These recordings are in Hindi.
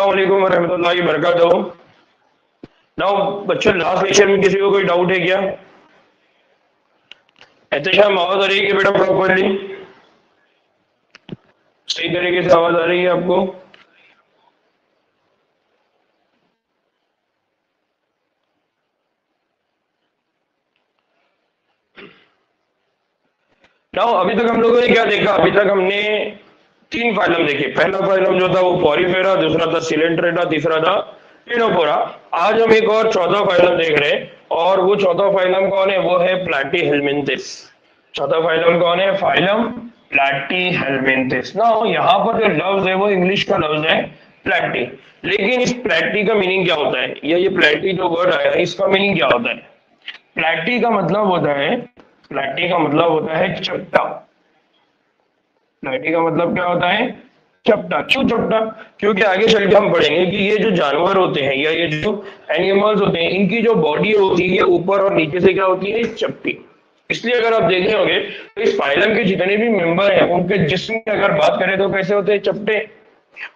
अस्सलाम वालेकुम वरहमतुल्लाहि वबरकातुहू। नाउ बच्चों, लास्ट लेक्चर में किसी को कोई डाउट है क्या? एहतशाम, आवाज आ रही है कि बेटा प्रॉपरली सही तरीके से आवाज आ रही है आपको? नाउ अभी तक हम लोगों ने क्या देखा? अभी तक हमने तीन फाइलम देखे। पहला फाइलम जो था वो पॉरीफेरा, दूसरा था सिलेंट्रेटा, तीसरा था पिनोफोरा। आज हम एक और चौथा फाइलम देख रहे हैं, और वो चौथा फाइलम कौन है? वो है प्लैटीहेलमिन्थिस। चौथा फाइलम कौन है? फाइलम प्लैटीहेलमिन्थिस। ना यहाँ पर जो लफ्ज है वो इंग्लिश का लफ्ज है प्लैटी, लेकिन इस प्लैटी का मीनिंग क्या होता है, या ये प्लैटी जो वर्ड आया है इसका मीनिंग क्या होता है? प्लैटी का मतलब होता है, प्लैटी का मतलब होता है चपटा। प्लैटी का मतलब क्या होता है? चपटा। क्यों चपटा? क्योंकि आगे चल के हम पढ़ेंगे कि ये जो जानवर होते हैं या ये जो एनिमल्स होते हैं, इनकी जो बॉडी होती है ऊपर और नीचे से क्या होती है? चपटी। इसलिए अगर आप देखे होंगे तो इस फाइलम के जितने भी मेंबर हैं उनके जिस्म की अगर बात करें तो कैसे होते हैं? चपटे।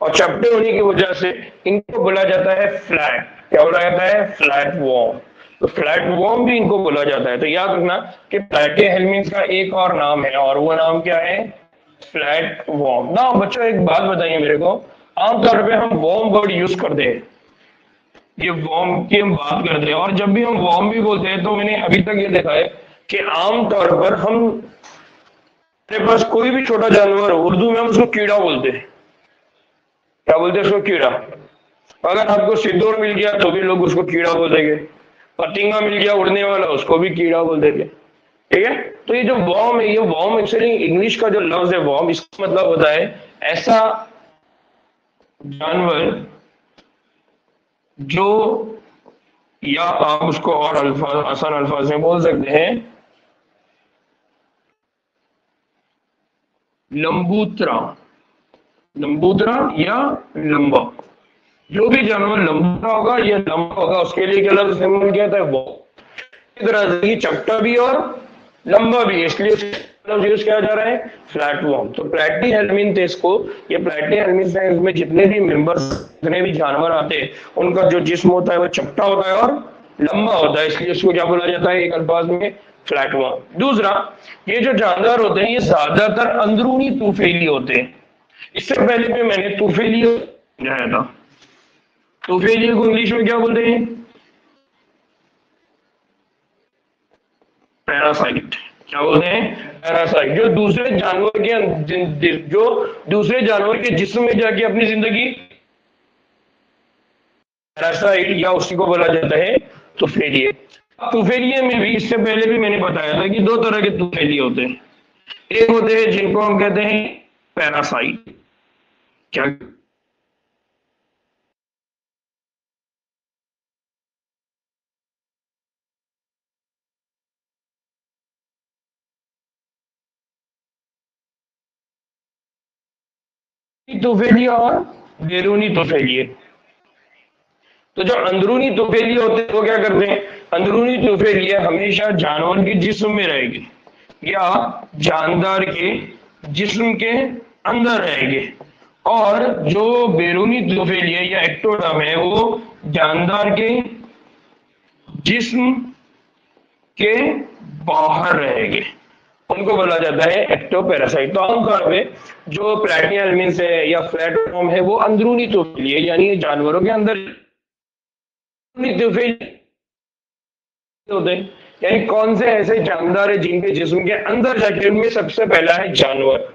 और चपटे होने की वजह से इनको बोला जाता है फ्लैट। क्या बोला जाता है? Flat warm. तो फ्लैट वॉर्म भी इनको बोला जाता है। तो याद रखना कि प्लैटीहेलमिन्थ का एक और नाम है, और वो नाम क्या है? Flat warm. ना बच्चों, एक बात बताइए मेरे को, आमतौर पे हम वॉर्म वर्ड यूज करते हैं, ये वॉर्म की हम बात करते हैं, और जब भी हम वॉर्म भी बोलते हैं तो मैंने अभी तक ये देखा है कि आमतौर पर हम, मेरे पास कोई भी छोटा जानवर हो, उर्दू में हम उसको कीड़ा बोलते हैं। क्या बोलते हैं उसको? कीड़ा। अगर आपको सिद्धोर मिल गया तो भी लोग उसको कीड़ा बोल देंगे। पतिंगा मिल गया उड़ने वाला, उसको भी कीड़ा बोल देंगे। ठीक है? तो ये जो वॉर्म है, ये वॉर्म एक्चुअली इंग्लिश का जो लफ्ज है वॉर्म, इसका मतलब होता है ऐसा जानवर जो, या आप उसको और अल्फाज, आसान अल्फाज में बोल सकते हैं, लंबूतरा। लंबूतरा या लंबा। जो भी जानवर लंबा होगा या लंबा होगा उसके लिए क्या लफ्ज इस्तेमाल किया था? वो। इस तरह से ये चपटा भी और लंबा भी, इसलिए लफ्ज यूज किया जा रहा है फ्लैट वॉर्म। तो प्लैटीहेलमिन्थिस को, ये प्लैटीहेलमिन्थिस में जितने भी मेंबर्स, जितने भी जानवर आते हैं, उनका जो जिस्म होता है वो चपटा होता है और लंबा होता है, इसलिए इसको क्या बोला जाता है एक अल्फाज में? Flat warm. दूसरा, ये जो जानवर होते हैं ये ज्यादातर अंदरूनी तूफेली होते हैं। इससे पहले भी मैंने तूफेली समझाया था। तूफेली को इंग्लिश में क्या बोलते हैं? पैरासाइट। क्या बोलते हैं? पैरासाइट। जो दूसरे जानवर के, जो दूसरे जानवर के जिस्म में जाके अपनी जिंदगी, पैरासाइट या उसी को बोला जाता है तूफेलिए। तूफेलिए में भी इससे पहले भी मैंने बताया था कि दो तरह के तूफेलिए होते हैं। एक होते हैं जिनको हम कहते हैं पैरासाइट। क्या? तूफेलिया और बैरूनी तूफेलिए। तो जो अंदरूनी तूफेलिए होते हैं वो क्या करते हैं? अंदरूनी तूफेलिए हमेशा जानवर के जिस्म में रहेंगे या जानदार के जिस्म के अंदर रहेंगे, और जो बैरूनी तूफेलिए या एक्टोडर्म है वो जानदार के जिस्म के बाहर रहेंगे, उनको बोला जाता है एक्टोपैरासाइट। तो आमतौर पे जो प्लैटीहेलमिन्थ है या फ्लैट वॉर्म है वो अंदरूनी तूफेलिए, यानी जानवरों के अंदर तूफेलिए होते हैं। यानी कौन से ऐसे जानदार है जिनके जिस्म के अंदर जाके, उनमें सबसे पहला है जानवर,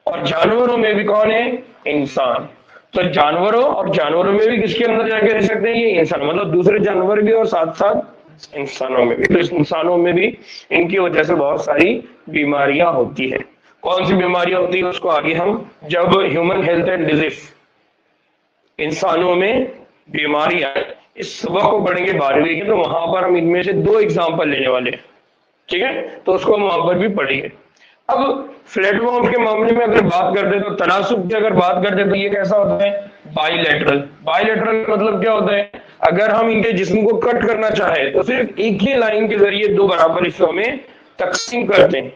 और जानवरों में भी कौन है? इंसान। तो जानवरों, और जानवरों में भी किसके अंदर जाके रह सकते हैं? ये इंसान, मतलब दूसरे जानवर भी और साथ साथ इंसानों में भी। तो इस इंसानों में भी इनकी वजह से बहुत सारी बीमारियां होती है। कौन सी बीमारियां होती है उसको आगे हम, जब ह्यूमन हेल्थ एंड डिजीज, इंसानों में बीमारियां, इस सबक को पढ़ेंगे 12वीं के, तो वहां पर हम इनमें से दो एग्जाम्पल लेने वाले हैं। ठीक है? तो उसको हम वहां पर भी पढ़ेंगे। अब फ्लैट वॉर्म के मामले में अगर बात करते तो तनासुब की अगर बात करते तो ये कैसा होता है? बाइलेटरल। बाइलेटरल मतलब क्या होता है? अगर हम इनके जिस्म को कट करना चाहे तो सिर्फ एक ही लाइन के जरिए दो बराबर हिस्सों में तकसीम करते हैं।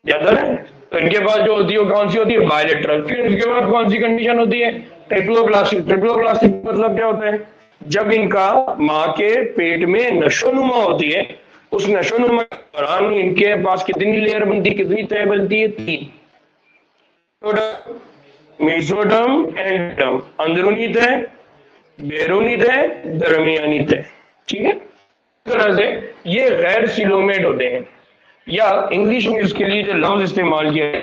याद है? तो इनके पास जो होती है वो कौन सी होती है, बायलेटरल। फिर इसके बाद कौन सी कंडीशन होती है, ट्रिप्लोप्लास्टिक। ट्रिप्लोप्लास्टिक मतलब क्या होता है, जब इनका माँ के पेट में नशोनुमा होती है, उस नशोनुमा के दौरान इनके पास कितनी लेयर बनती है, कितनी तह बनती है, 3। मेसोडर्म एंडोडर्म, अंदरूनी तह, बैरूनी तह, दरमियानी तह। ठीक है, इस तरह से ये गैर सिलोमेट होते हैं, या इंग्लिश में इसके लिए जो लफ्ज इस्तेमाल किया है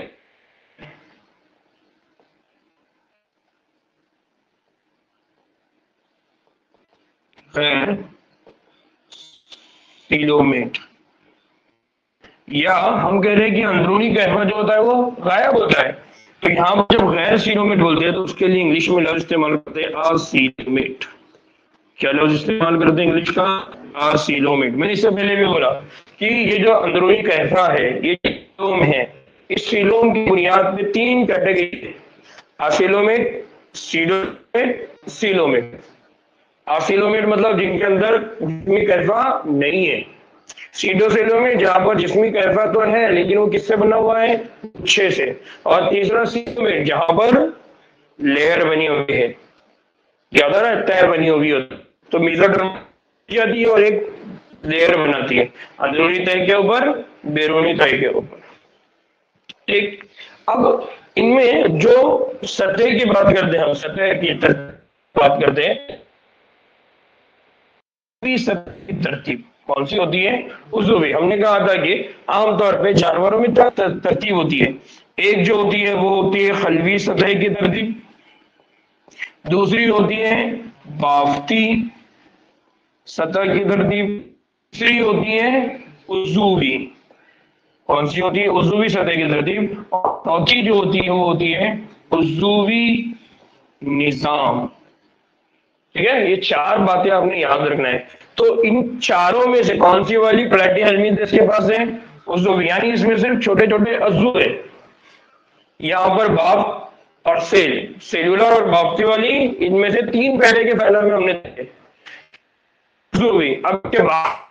गैर सिलोमेट, या हम कह रहे हैं कि अंदरूनी कहवा जो होता है वो गायब होता है। तो यहाँ पर जब गैर सीलोमेट बोलते हैं तो उसके लिए इंग्लिश में लफ्ज इस्तेमाल करते हैं असीलोमेट। क्या लफ्ज इस्तेमाल करते हैं इंग्लिश का, असीलोमेट। मैंने इससे पहले भी बोला कि ये जो अंदरूनी कहवा है, ये सीलोम है, इस सीलोम की बुनियाद पे 3 कैटेगरी है, असीलोमेट, सीलोमेट, सीलोमेट। असीलोमेट मतलब जिनके अंदर जिस्मी कहवा नहीं है, सीडोसेलोमेट जहां पर जिस्मी कहवा तो है लेकिन वो किससे बना हुआ है, गुच्छे से, और तीसरा सीलोमेट जहां पर लेयर बनी हुई है, क्या होता है ना, तह बनी हुई होती है। तो मेसोडर्म जाती है और एक लेयर बनाती है अंदरूनी तह के ऊपर, बैरूनी तह के ऊपर। ठीक, अब इनमें जो सतह की बात करते हैं, हम सतह की बात करते हैं, सतह की तरतीब कौन सी होती है, उज़वी। हमने कहा था कि आमतौर पे जानवरों में तरतीब होती है, एक जो होती है वो होती है खलवी सतह की तरतीब, दूसरी होती है बाफ्ती सतह की तरतीब, तीसरी होती है उज़वी। कौन सी होती है, उज़वी सतह की तरतीब, और चौथी जो होती है वो होती है उज़वी निजाम। ठीक है, ये 4 बातें आपने याद रखना है। तो इन चारों में से कौन सी वाली प्लेटिहेल्मिन्थस के पास है, उज़वी, यानी इसमें सिर्फ छोटे छोटे अज़्ज़ू है। यहाँ पर बाफ और सेलुलर और बाफ्ती वाली, इनमें से 3 पहले के पहले में हमने देखे उज़वी। अब के बाद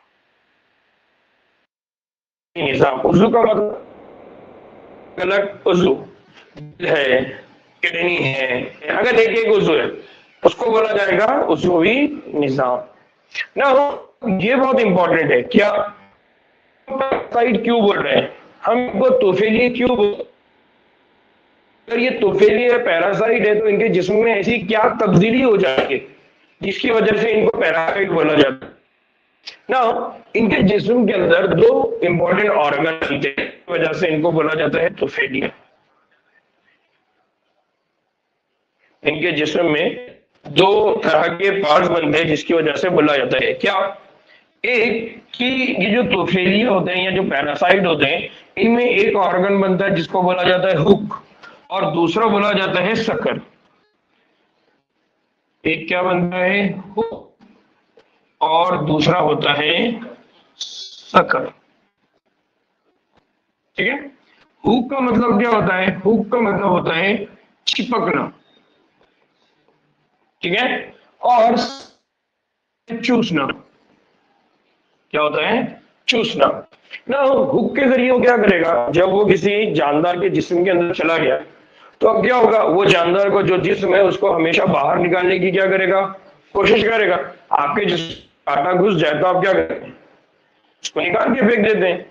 निजाम, उज़ू का मतलब गलत उज़ू है, किडनी है, अगर एक एक उज़ू है उसको बोला जाएगा उज़वी निजाम ना। ये बहुत इंपॉर्टेंट है, क्या पैरासाइट क्यों बोल रहे हैं हम इनको, तोफेली क्यों बोल, अगर ये तोफेली है, पैरासाइट है, तो इनके जिस्म में ऐसी क्या तब्दीली हो जाती है जिसकी वजह से इनको पैरासाइट बोला जाता है ना। इनके जिस्म के अंदर 2 इंपॉर्टेंट ऑर्गन होते हैं, वजह से इनको बोला जाता है तोफेलिया। इनके जिस्म में 2 तरह के पार्ट्स बनते हैं जिसकी वजह से बोला जाता है क्या, एक कि ये जो तोफेलिया होते हैं या जो पैरासाइट होते हैं, इनमें एक ऑर्गन बनता है जिसको बोला जाता है हुक, और दूसरा बोला जाता है सकर। एक क्या बनता है, हुक, और दूसरा होता है सकर। ठीक है, हुक का मतलब क्या होता है, हुक का मतलब होता है चिपकना, ठीक है, और चूसना। क्या होता है, चूसना ना। हुक के जरिए वो क्या करेगा, जब वो किसी जानदार के जिस्म के अंदर चला गया तो अब क्या होगा, वो जानदार को जो जिस्म है उसको हमेशा बाहर निकालने की क्या करेगा, कोशिश करेगा। आपके जिस्म कांटा घुस जाए तो आप क्या करेंगे, उसको निकाल के फेंक देते हैं।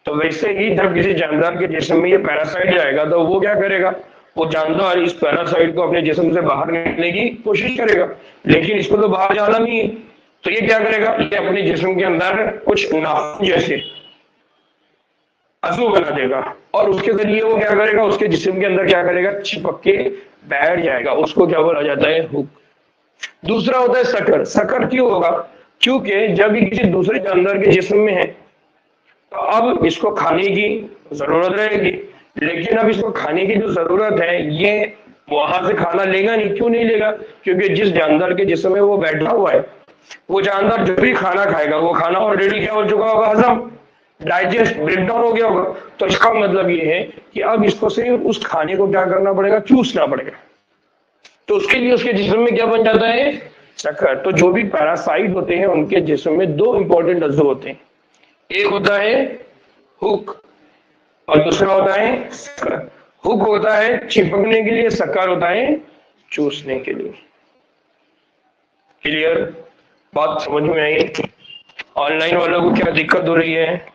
तो वैसे ही जब किसी जानदार के जिस्म में ये पैरासाइट जाएगा तो वो क्या करेगा, वो जानदार इस पैरासाइट को अपने जिस्म से बाहर निकालने की कोशिश करेगा, लेकिन इसको तो बाहर जाना नहीं है। तो ये क्या करेगा, ये अपने जिस्म के अंदर कुछ नाखून जैसे अज़ू बना देगा, और उसके जरिए वो क्या करेगा, उसके जिस्म के अंदर क्या करेगा, चिपक के बैठ जाएगा। उसको क्या बोला जाता है, हुक। दूसरा होता है सकर। सकर क्यों होगा, क्योंकि जब ये किसी दूसरे जानदार के जिस्म में है तो अब इसको खाने की जरूरत रहेगी, लेकिन अब इसको खाने की जो जरूरत है ये वहां से खाना लेगा नहीं। क्यों नहीं लेगा, क्योंकि जिस जानदार के जिस्म में वो बैठा हुआ है, वो जानदार जो भी खाना खाएगा वो खाना ऑलरेडी क्या हो चुका होगा, हजम, डाइजेस्ट, ब्रेकडाउन हो गया होगा। तो इसका मतलब ये है कि अब इसको सिर्फ उस खाने को क्या करना पड़ेगा, चूसना पड़ेगा। तो उसके लिए उसके जिस्म में क्या बन जाता है, शक्कर। तो जो भी पैरासाइट होते हैं उनके जिस्म में 2 इंपॉर्टेंट अज़ू होते हैं, एक होता है हुक और दूसरा होता है सक्कर। हुक होता है चिपकने के लिए, सक्कर होता है चूसने के लिए। क्लियर? बात समझ में आई? ऑनलाइन वालों को क्या दिक्कत हो रही है?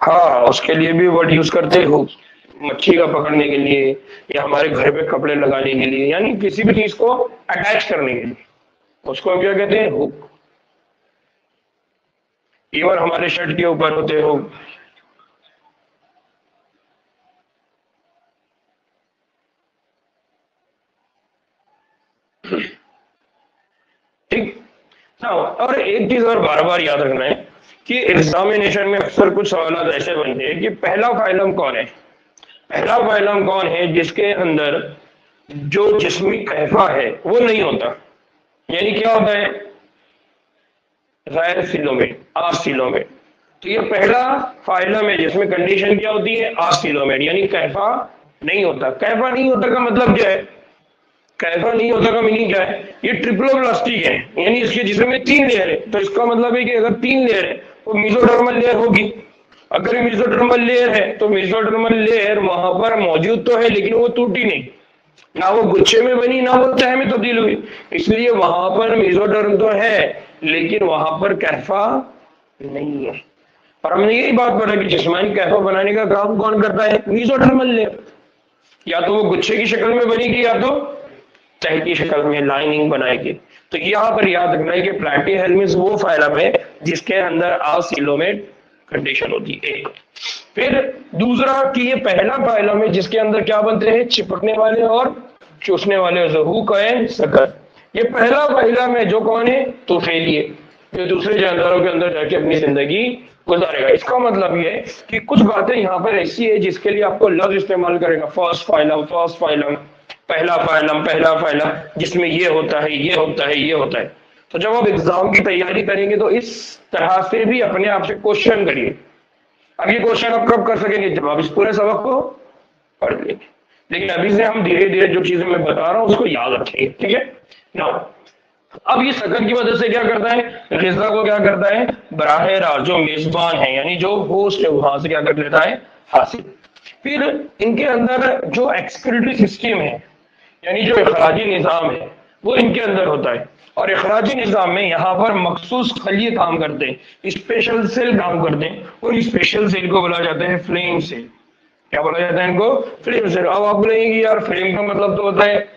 हाँ, उसके लिए भी वर्ड यूज करते हैं हुक, मच्छी का पकड़ने के लिए या हमारे घर पे कपड़े लगाने के लिए, यानी किसी भी चीज को अटैच करने के लिए उसको हम क्या कहते हैं? हुक। इवन हमारे शर्ट के ऊपर होते हैं हुक। ठीक ना? और एक चीज और बार बार याद रखना है कि एग्जामिनेशन में अक्सर कुछ सवाल ऐसे बनते हैं कि पहला फाइलम कौन है। पहला फाइलम कौन है जिसके अंदर जो जिस्मी कहफा है वो नहीं होता, यानी क्या होता है? गैर सिलोमेट, आसिलोमेट। तो ये पहला फाइलम है जिसमें कंडीशन क्या होती है? आसिलोमेट, यानी कहफा नहीं होता। कहफा नहीं होता का मतलब क्या है? कहफा नहीं होता का मीनिंग क्या है? ये ट्रिप्लोब्लास्टिक है, यानी इसके जिस्म में 3 लेयर है। तो इसका मतलब है कि अगर 3 लेयर है तो मेसोडर्मल लेयर होगी। अगर मेसोडर्मल लेयर है तो मेसोडर्मल लेयर वहां पर मौजूद तो है लेकिन वो टूटी नहीं, ना वो गुच्छे में बनी ना वो तह में तब्दील हुई, इसलिए वहां पर मेसोडर्म तो है लेकिन वहां पर कहफा नहीं है। और हमने यही बात पढ़ा कि जिस्मानी कहफा बनाने का काम कौन करता है? Mesodermal layer. या तो वो गुच्छे की शक्ल में बनेगी या तो तह की शक्ल में लाइनिंग बनाएगी। तो यहाँ पर याद रखना है कि प्लैटिहेल्मिन्थ वो फाइलम है जिसके अंदर आसिलोमेट कंडीशन होती है। एक फिर दूसरा कि ये पहला फाइलम है जिसके अंदर क्या बनते हैं? चिपकने वाले और चूसने वाले हुक है, सकर। ये पहला फाइलम है जो कौन है? तूफेलिए, जो दूसरे जानवरों के अंदर जाके अपनी जिंदगी गुजारेगा। इसका मतलब ये है कि कुछ बातें यहाँ पर ऐसी है जिसके लिए आपको लफ्ज इस्तेमाल करेगा, फर्स्ट फाइलम, फर्स्ट फाइलम, पहला फाइलम, पहला फाइलम, जिसमें ये होता है, ये होता है, ये होता है। तो जब आप एग्जाम की तैयारी करेंगे तो इस तरह से भी अपने आप से क्वेश्चन करिए। अब ये क्वेश्चन आप कब कर सकेंगे? जब आप इस पूरे सबक को पढ़ लेंगे। लेकिन अभी से हम धीरे धीरे जो चीजें मैं बता रहा हूँ उसको याद रखेंगे, ठीक है ना? अब ये सकत की मदद से क्या करता है? गिज़ा को क्या करता है? बराह रास्त जो मेजबान है यानी जो होस्ट है वहां से क्या कर लेता है? हासिल। फिर इनके अंदर जो एक्सक्रीटरी सिस्टम है यानी जो इखराजी निज़ाम है वो इनके अंदर होता है। और इखराजी निज़ाम में यहाँ पर मखसूस खलिए काम करते हैं, स्पेशल सेल काम करते हैं। और स्पेशल सेल को बोला जाता है फ्लेम सेल। क्या बोला जाता है इनको? Flame cell. अब आप बोलेंगे कि यार फ्लेम का मतलब तो होता है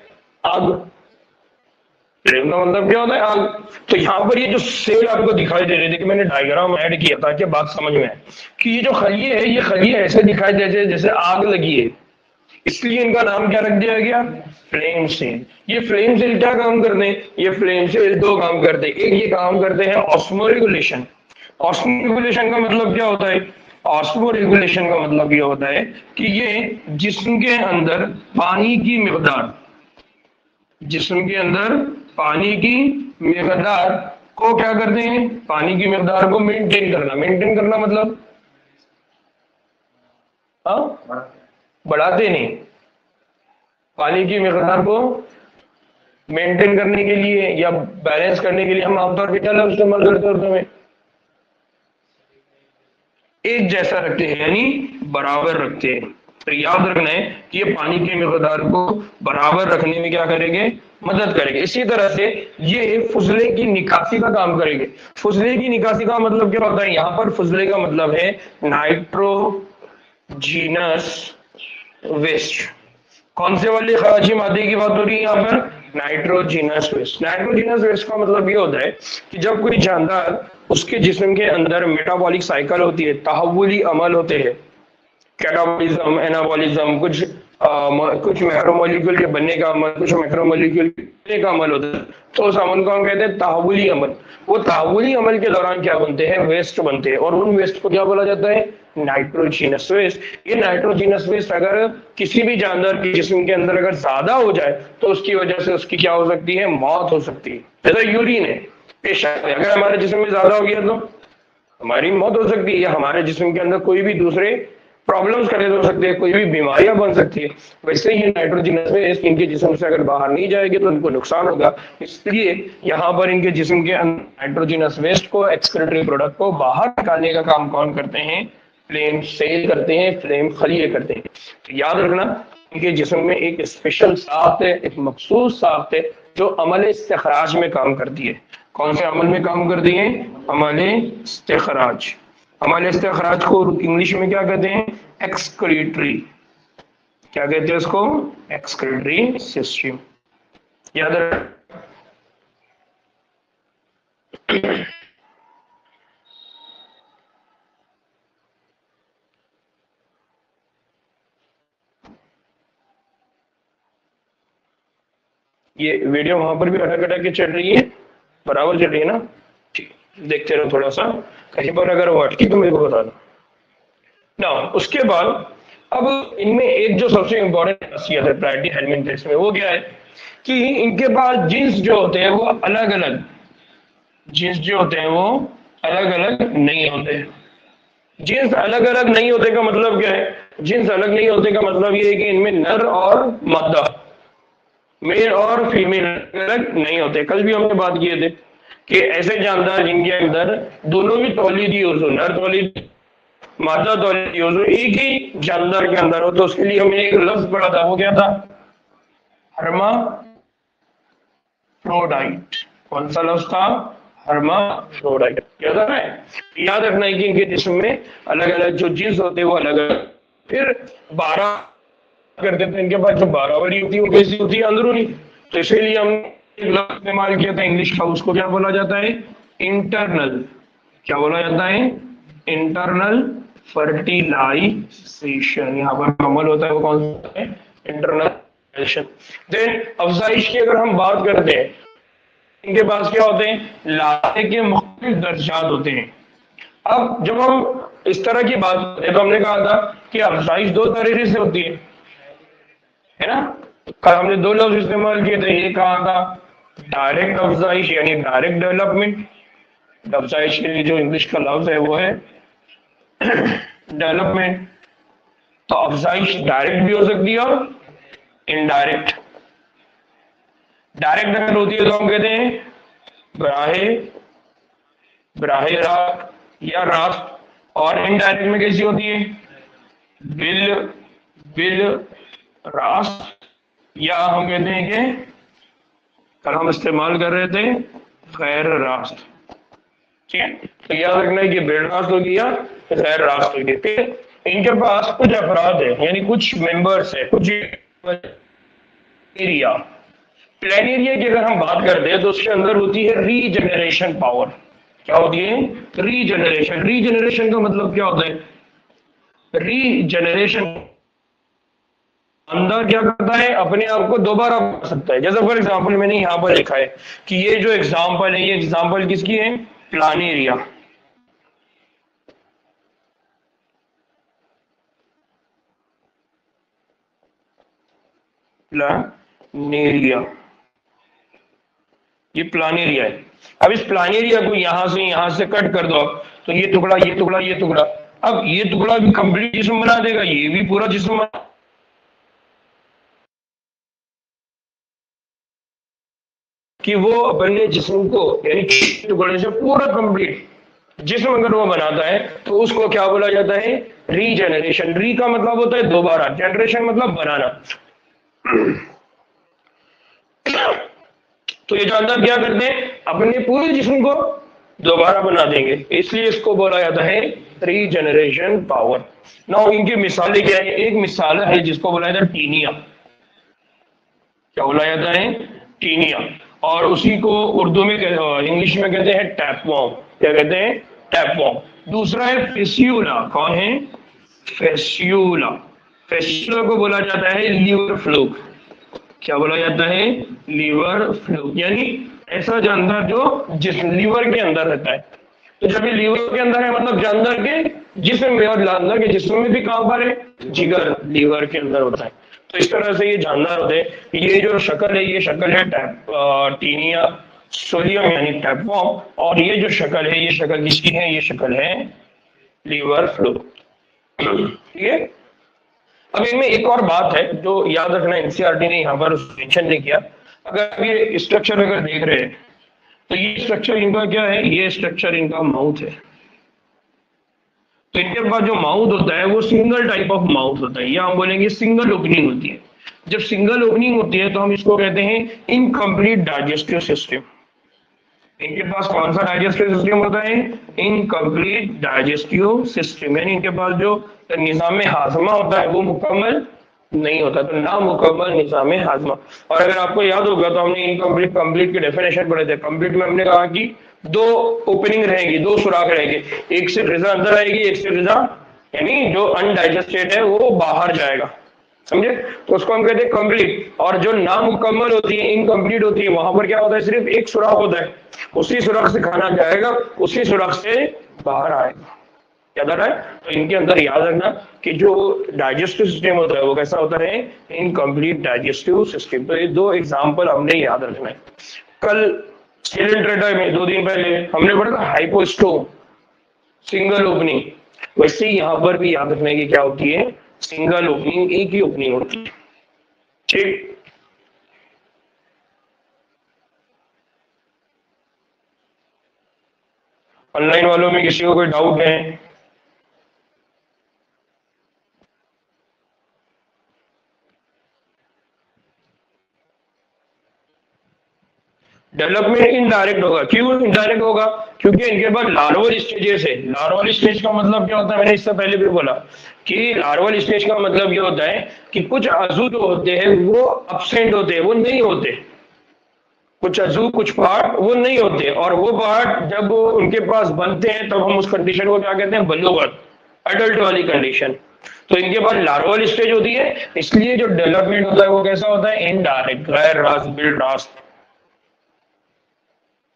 आग। फ्लेम का मतलब क्या होता है? आग। तो यहाँ पर ये जो सेल आपको दिखाई दे रहे थे कि मैंने डायग्राम ऐड किया ताकि बात समझ में आए कि ये जो खलिए है ये खलिए ऐसे दिखाई देते हैं जैसे आग लगी है, इसलिए इनका नाम क्या रख दिया गया? Flame cell. ये फ्लेम सेल क्या काम करते हैं? ये फ्लेम सेल दो काम करते हैं। एक ये काम करते हैं ऑस्मो रेगुलेशन। ऑस्मो रेगुलेशन का मतलब क्या होता है? ऑस्मो रेगुलेशन का मतलब ये होता है कि ये जिस्म के अंदर पानी की मिकदार, जिस्म के अंदर पानी की मिकदार को क्या करते हैं? पानी की मिकदार को मेंटेन करना। मेंटेन करना मतलब हाँ, बढ़ाते नहीं। पानी की मिकदार को मेंटेन करने के लिए या बैलेंस करने के लिए हम आमतौर पर क्या लफ्ज इस्तेमाल करते हैं? उर्दू में एक जैसा रखते हैं यानी बराबर रखते हैं। तो याद रखना है कि ये पानी की मिकदार को बराबर रखने में क्या करेंगे? मदद करेंगे। इसी तरह से ये फुजले की निकासी का काम करेंगे। फुजले की निकासी का मतलब क्या होता है? यहाँ पर फुजले का मतलब है नाइट्रोजीनस वेस्ट। कौन से वाले खराजी मादे की बात हो रही है यहाँ पर? Nitrogenous waste. नाइट्रोजीनस वेस्ट का मतलब ये होता है कि जब कोई जानदार उसके जिस्म के अंदर मेटाबॉलिक साइकिल होती है, तहव्वुली अमल होते हैं, कैटाबॉलिज्म, एनाबॉलिज्म, कुछ मैक्रोमोलिक्यूल के बनने का अमल, कुछ मैक्रोमोलिक्यूल के का अमल होता है, तो उस अमल को हम कहते हैं तहव्वुली अमल। वो तहव्वुली अमल के दौरान क्या बनते हैं? वेस्ट बनते हैं। और उन वेस्ट को क्या बोला जाता है? Nitrogenous waste. ये नाइट्रोजीनस वेस्ट अगर किसी भी जानवर के जिस्म के अंदर अगर ज्यादा हो जाए तो उसकी वजह से उसकी क्या हो सकती है? मौत हो सकती है। जैसा यूरिन है, पेशाब है, अगर हमारे जिस्म में ज्यादा हो गया तो हमारी मौत हो सकती है। या हमारे जिस्म के अंदर कोई भी दूसरे प्रॉब्लम्स क्रिएट हो सकती है, कोई भी बीमारियां बन सकती है। वैसे ही नाइट्रोजनस वेस्ट इनके जिस्म से अगर बाहर नहीं जाएगी तो इनको नुकसान होगा। इसलिए यहाँ पर इनके जिस्म के नाइट्रोजनस वेस्ट को, एक्सक्रीटरी प्रोडक्ट को बाहर निकालने का काम कौन करते हैं? फ्लेम सेल करते हैं, फ्लेम खलीए करते हैं। तो याद रखना इनके जिस्म में एक स्पेशल साख्त है, एक मखसूस साख्त है जो अमल इस्तिखराज में काम करती है। कौन से अमल में काम करती है? अमल इस्तिखराज। अमल इस्तिखराज को इंग्लिश में क्या कहते हैं? एक्सक्रीटरी। क्या कहते हैं उसको? Excretory system. याद रख। ये वीडियो वहां पर भी अटक अटक के चल रही है, बराबर चल रही है ना? ठीक, देखते रहो थोड़ा सा, कहीं पर अगर वो अटकी तो मेरे को बता दो ना। उसके बाद अब इनमें एक जो सबसे इंपॉर्टेंट खासियत है प्रायोरिटी हेलमेट टेस्ट में, वो क्या है कि इनके पास जीन्स जो होते हैं वो अलग अलग, जीन्स जो होते हैं वो अलग अलग नहीं होते। जीन्स अलग अलग नहीं होते का मतलब क्या है? जीन्स अलग नहीं होते का मतलब ये है कि इनमें नर और मादा, मेल और फीमेल अलग नहीं होते। कल भी हमने बात किए थे कि ऐसे जानदार जिनके अंदर दोनों भी तौलीद यूज हो, नर तौलीद मादा तौलीद यूज हो, एक ही जानदार के अंदर हो, तो उसके लिए हमने एक लफ्ज पढ़ा था, वो क्या था? हर्माफ्रोडाइट। कौन सा लफ्ज था? हर्माफ्रोडाइट। याद आ रहा है? याद रखना है कि इनके जिस्म में अलग अलग जो जीन्स होते हैं वो अलग अलग। फिर 12 करते थे, इनके पास जो 12 होती है वो कैसी होती है? अंदरूनी। तो इसीलिए हम एक लफ्ज इस्तेमाल किया था इंग्लिश का, उसको क्या बोला जाता है? इंटरनल। क्या बोला जाता है? Internal fertilization. यहाँ पर अमल होता है वो कौन सा है? Internal fertilisation. देन अफजाइश की अगर हम बात करते हैं, इनके पास क्या होते हैं? लाते के मुख्तलिफ दर्जात होते हैं। अब जब हम इस तरह की बात करते हैं तो हमने कहा था कि अफजाइश दो तरीके से होती है ना? कल हमने दो लफ्ज इस्तेमाल किए थे, एक कहा था डायरेक्ट अफजाइश यानी डायरेक्ट डेवलपमेंट। अफजाइश के लिए जो इंग्लिश का लफ्ज है वो है डेवलपमेंट। तो अफजाइश डायरेक्ट भी हो सकती है और इनडायरेक्ट। डायरेक्ट अगर होती है तो हम कहते हैं बराहे बराहे रास्त या रास्त, और इनडायरेक्ट में कैसी होती है? बिल बिल रास्त, या हम कहते हैं कि कल हम इस्तेमाल कर रहे थे गैर रास्त। ठीक है, तो याद रखना है कि बिल रास्त होगी या गैर रास्त होगी। फिर इनके पास कुछ अफराद है यानी कुछ मेंबर्स है, कुछ एरिया। प्लान एरिया की अगर हम बात करते हैं तो उसके अंदर होती है रीजनरेशन पावर। क्या होती है? रीजनरेशन। रीजनरेशन का मतलब क्या होता है? रीजनरेशन अंदर क्या करता है? अपने आप को दोबारा बना सकता है। जैसे फॉर एग्जांपल मैंने यहाँ पर लिखा है कि ये जो एग्जांपल है, ये एग्जांपल किसकी है? प्लानेरिया। प्लानेरिया, ये प्लानेरिया है। अब इस प्लानेरिया को यहां से कट कर दो, तो ये टुकड़ा, ये टुकड़ा, ये टुकड़ा, अब ये टुकड़ा भी कंप्लीट जिस्म बना देगा, ये भी पूरा जिस्म बना, कि वो अपने जिस्म को यानी टुकड़े से पूरा कंप्लीट जिस्म अगर वो बनाता है तो उसको क्या बोला जाता है? रीजनरेशन। री का मतलब होता है दोबारा, जनरेशन मतलब बनाना। तो ये जानदार क्या करते हैं? अपने पूरे जिस्म को दोबारा बना देंगे, इसलिए इसको बोला जाता है रीजनरेशन पावर। नाउ इनकी मिसालें क्या है? एक मिसाल है जिसको बोला जाता है टीनिया। क्या बोला जाता है? टीनिया। और उसी को उर्दू में इंग्लिश में कहते हैं टैपवॉर्म। क्या कहते हैं? टैपवॉर्म। दूसरा है फेस्यूला। कौन है? फेस्यूला। फेस्यूला को बोला जाता है लीवर फ्लूक। क्या बोला जाता है? लीवर फ्लूक, यानी ऐसा जानदार जो जिस लीवर के अंदर रहता है। तो जब ये लीवर के अंदर है मतलब जानदार के जिस्म में, और जानदार के जिस्म में भी कहां पर है? जिगर, लीवर के अंदर होता है। तो इस तरह से ये जानदार होते हैं। ये जो शक्ल है, ये शक्ल है टीनिया सोलियम यानी टैपवॉर्म, और ये जो शक्ल है, ये शक्ल किसकी है? ये शक्ल है लीवर फ्लूक। ठीक है। अब इनमें एक और बात है जो याद रखना, एनसीईआरटी ने यहाँ पर मेंशन नहीं किया। अगर ये स्ट्रक्चर अगर देख रहे हैं तो ये स्ट्रक्चर इनका क्या है, ये स्ट्रक्चर इनका माउथ है। तो इनके पास जो माउथ होता है वो सिंगल टाइप ऑफ माउथ होता है, या हम बोलेंगे सिंगल ओपनिंग होती है। जब सिंगल ओपनिंग होती है तो हम इसको कहते हैं इनकम्प्लीट डाइजेस्टिव सिस्टम। इनके पास कौन सा डाइजेस्टिव सिस्टम होता है, इनकम्प्लीट डाइजेस्टिव सिस्टम, यानी इनके पास जो निजाम हाजमा होता है वो मुकम्मल नहीं होता, तो ना मुकम्मल निजाम हाजमा। और अगर आपको याद होगा तो हमने इनकम्प्लीट कंप्लीट की डेफिनेशन पढ़े थे। कंप्लीट में हमने कहा कि दो ओपनिंग रहेगी, दो सुराख रहेंगे, एक से ग़िज़ा अंदर आएगी, एक से ग़िज़ा यानी जो अनडाइजेस्टेड है वो बाहर जाएगा, समझे। तो उसको हम कहते हैं कंप्लीट। और जो नामुकम्मल होती है, इनकम्प्लीट होती है, वहां पर क्या होता है, सिर्फ एक सुराख होता है, उसी सुराख से खाना जाएगा, उसी सुराख से बाहर आएगा। याद आ रहा है। तो इनके अंदर याद रखना कि जो डाइजेस्टिव सिस्टम होता है वो कैसा होता है, इनकम्प्लीट डाइजेस्टिव सिस्टम। तो ये दो एग्जाम्पल हमने याद रखना है। कल सिलेंट्रेटा में 2 दिन पहले हमने पढ़ा था हाइपोस्टोम, सिंगल ओपनिंग। वैसे ही यहाँ पर भी याद रखने की क्या होती है, सिंगल ओपनिंग, एक ही ओपनिंग होती है। ठीक, ऑनलाइन वालों में किसी को कोई डाउट है? डेवलपमेंट इनडायरेक्ट होगा। क्यों इनडायरेक्ट होगा, क्योंकि इनके पास लार्वल स्टेजेस है। लार्वल स्टेज का मतलब क्या होता है, मैंने इससे पहले भी बोला कि लार्वल स्टेज का मतलब ये होता है कि कुछ अज़ू जो होते हैं वो अब्सेंट होते हैं, वो नहीं होते। कुछ अज़ू, कुछ पार्ट वो नहीं होते, और वो पार्ट जब वो उनके पास बनते हैं तब हम उस कंडीशन को क्या कहते हैं, बलूगत, अडल्ट वाली कंडीशन। तो इनके पास लार्वल स्टेज होती है, इसलिए जो डेवलपमेंट होता है वो कैसा होता है, इनडायरेक्ट, गैर रास्त रास्त।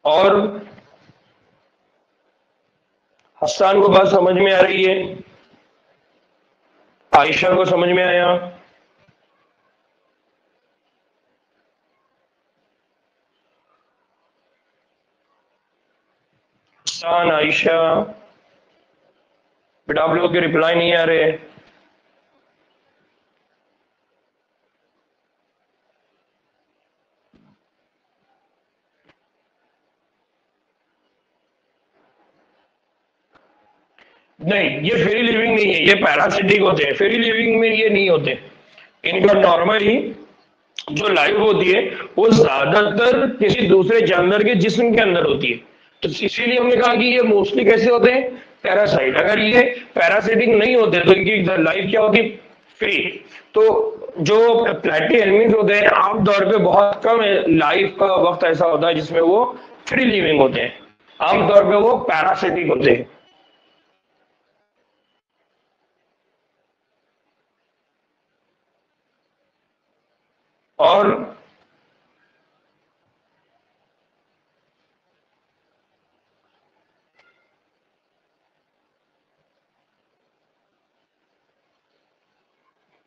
और हस्सान को बात समझ में आ रही है, आयशा को समझ में आया? हस्सान, आयशा, बेटा आप लोगों के रिप्लाई नहीं आ रहे। नहीं, ये फ्री लिविंग नहीं है, ये पैरासिटिक होते हैं। फ्री लिविंग में ये नहीं होते। इनका नॉर्मली जो लाइफ होती है वो ज्यादातर किसी दूसरे जानवर के जिस्म के अंदर होती है। तो इसीलिए हमने कहा कि ये मोस्टली कैसे होते हैं, पैरासाइट। अगर ये पैरासिटिक नहीं होते तो इनकी लाइफ क्या होती, फ्री। तो जो प्लेटी एनिमल्स होते हैं आमतौर पे बहुत कम लाइफ का वक्त ऐसा होता है जिसमें वो फ्री लिविंग होते हैं, आमतौर पे वो पैरासिटिक होते हैं। और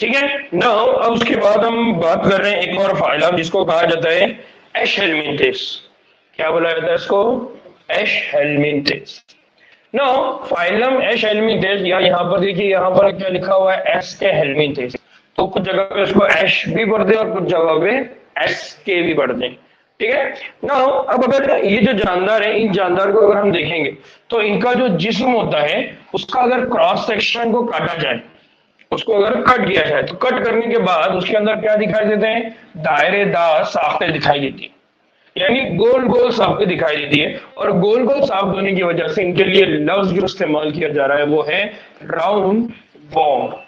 ठीक है ना। अब उसके बाद हम बात कर रहे हैं एक और फाइलम जिसको कहा जाता है एश हेलमिंथिस। क्या बोला जाता है इसको, एश हेलमिंथिस। नो, फाइलम एश हेलमिंथिस, या यहाँ पर देखिए, यहाँ पर क्या लिखा हुआ है, एस के हेलमिंथिस। तो कुछ जगह पे उसको एश भी पढ़ते हैं और कुछ जगह पे एस के भी पढ़ते हैं। ठीक है ना। अब अगर ये जो जानदार है, इन जानदार को अगर हम देखेंगे तो इनका जो जिस्म होता है उसका अगर क्रॉस सेक्शन को काटा जाए, उसको अगर कट किया जाए, तो कट करने के बाद उसके अंदर क्या दिखाई देते हैं, दायरेदार साख्तें दिखाई देती है, यानी गोल गोल साख्तें दिखाई देती है। और गोल गोल साख्त होने की वजह से इनके लिए लफ्ज जो इस्तेमाल किया जा रहा है वो है राउंड वॉक।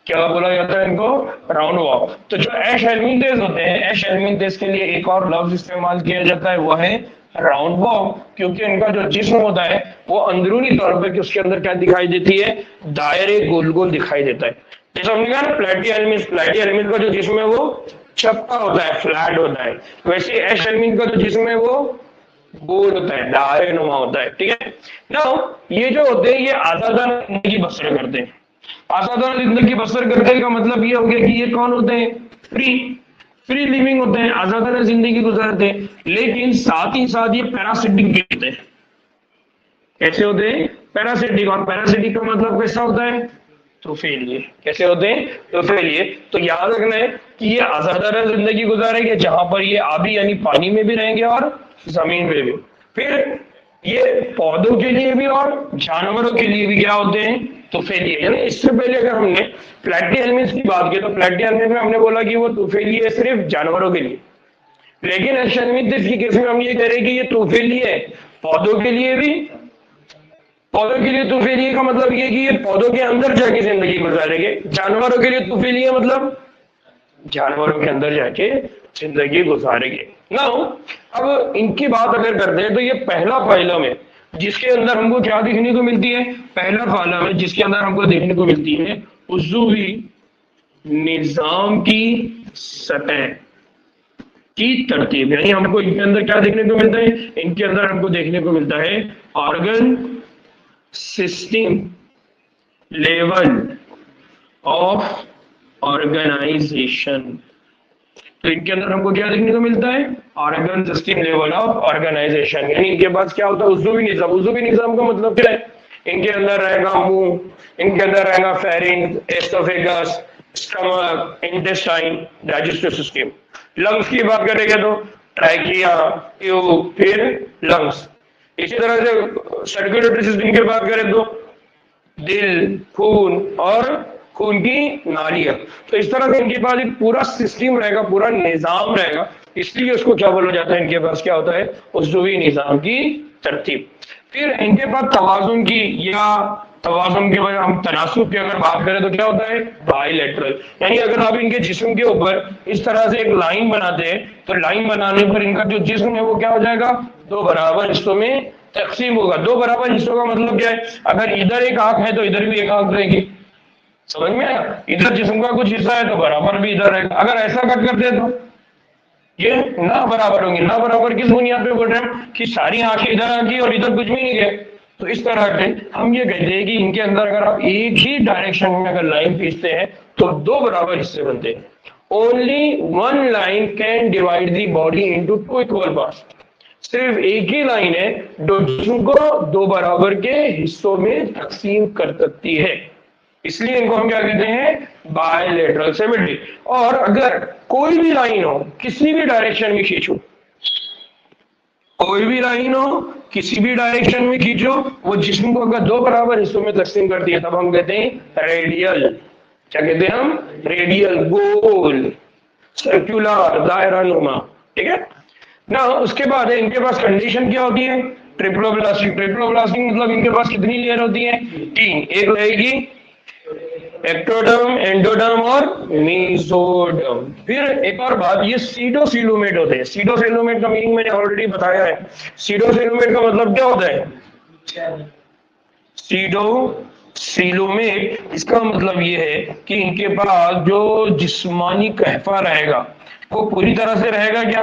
क्या बोला जाता है इनको, राउंड वॉक। तो जो एश हेलमिंथेस होते हैं, एश हेलमिंथेस के लिए एक और लफ्ज इस्तेमाल किया जाता है वो है राउंड वॉक, क्योंकि इनका जो जिस्म होता है वो अंदरूनी तौर पर कि उसके अंदर क्या दिखाई देती है, दायरे गोल गोल दिखाई देता है। जैसे हमने कहा ना प्लेटी एलिमेंट, प्लेटी एलिमेंट का जो जिस्म है वो चपटा होता है, फ्लैट होता है। वैसे एश एलिमेंट का जो जिस्म है वो गोल होता है, दायरे नुमा होता है। ठीक है ना। ये जो होते हैं ये आजादाना जिंदगी बसर करते हैं। आजादाना जिंदगी बसर करने का मतलब ये हो गया कि ये कौन होते हैं, फ्री फ्री लिविंग होते हैं, आजादाना जिंदगी गुजारते हैं। लेकिन साथ ही साथ ये पैरासिटिक भी होते हैं। कैसे होते हैं, पैरासिटिक। और पैरासिटिक का मतलब कैसा होता है, तूफेलिए। कैसे होते हैं? तूफेलिए। तो याद रखना है कि ये असाधारण जिंदगी गुजारेंगे जहां पर ये आबी यानी पानी में भी रहेंगे और जमीन पे भी। फिर ये पौधों के लिए भी और जानवरों के लिए भी क्या होते हैं? तूफेलिए। यानी इससे पहले अगर हमने प्लेटिहेल्मिन्थ की बात की तो प्लेटिहेल्मिन्थ में हमने बोला कि वो तूफेलिए सिर्फ जानवरों के लिए, लेकिन एशेल्मिन्थ की केस में हम ये कह रहे हैं कि ये तूफेलिए है पौधों के लिए भी। पौधों के लिए तूफेलिए का मतलब ये कि ये पौधों के अंदर जाके जिंदगी गुजारेंगे। जानवरों के लिए तूफेलिए मतलब जानवरों के अंदर जाके जिंदगी गुजारेंगे। नाउ अब इनकी बात अगर करते हैं तो ये पहला फाइलम है जिसके अंदर हमको क्या देखने को मिलती है? पहला फाइलम है जिसके अंदर हमको देखने को मिलती है उज़्वी निजाम की सतह की तरतीब। यानी हमको इनके अंदर क्या देखने को मिलता है? इनके अंदर हमको देखने को मिलता है organ system level of organization. तो इनके अंदर हमको क्या देखने को मिलता है? Organ system level of organization. यानी इनके पास क्या होता है? उज़्वी निजाम। उज़्वी निजाम का मतलब क्या है? इनके अंदर रहेगा मुंह, इनके अंदर रहेगा pharynx, oesophagus, stomach, intestine, digestive system. Lungs की बात करेंगे तो ट्रैकिया, ट्यूब, फिर लंग्स। इसी तरह से सर्कुलेटरी सिस्टम की बात करें तो दिल, खून और खून की नालियां। तो इस तरह से इनके पास एक पूरा सिस्टम रहेगा, पूरा निजाम रहेगा, इसलिए उसको क्या बोला जाता है? इनके पास क्या होता है? उज़्वी निजाम की तरतीब। फिर इनके पास तवाज़ुन की या तवाज़ुन के बाद हम तनासुब की अगर बात करें तो क्या होता है? बाइलेटरल। यानी अगर आप इनके जिस्म के ऊपर इस तरह से एक लाइन बनाते हैं तो लाइन बनाने पर इनका जो जिस्म है वो क्या हो जाएगा? दो बराबर हिस्सों में तकसीम होगा। दो बराबर हिस्सों का मतलब क्या है? अगर इधर एक आंख है तो इधर भी एक आंख रहेगी। समझ में आया? इधर जिस्म का कुछ हिस्सा है तो बराबर भी इधर रहेगा। अगर ऐसा कट करते हैं तो ये ना बराबर होंगे। ना बराबर किस बुनियाद पे बोल रहे हैं? कि सारी आंखें इधर आ गई और इधर कुछ भी नहीं है। तो इस तरह से हम ये कहते हैं कि इनके अंदर अगर आप एक ही डायरेक्शन में अगर लाइन खींचते हैं तो दो बराबर हिस्से बनते हैं। Only one line can divide the body into two equal parts. सिर्फ एक ही लाइन है जो जिस्म को दो बराबर के हिस्सों में तकसीम कर सकती है, इसलिए इनको हम क्या कहते हैं? Bilateral symmetry. और अगर कोई भी लाइन हो किसी भी डायरेक्शन में खींचो, कोई भी लाइन हो किसी भी डायरेक्शन में खींचो, वो जिस्म को अगर दो बराबर हिस्सों में तकसीम करती है तब हम कहते हैं रेडियल। क्या कहते हैं हम? रेडियल, गोल, सर्कुलर, दायरानुमा। ठीक है ना? उसके बाद है इनके पास कंडीशन क्या होती है? ट्रिप्लोब्लास्टिक। ट्रिप्लोब्लास्टिक मतलब इनके पास कितनी लेयर होती है? तीन। एक रहेगी एक्टोडर्म, एंडोडर्म और मेसोडर्म। फिर एक और बात, ये सीडोसिलुमेट होते हैं। सीडोसिलुमेट का मीनिंग मैंने ऑलरेडी बताया है। सीडोसिलुमेट का मतलब क्या होता है? सीडोसिलुमेट इसका मतलब ये है कि इनके पास जो जिस्मानी कहफा रहेगा वो पूरी तरह से रहेगा क्या?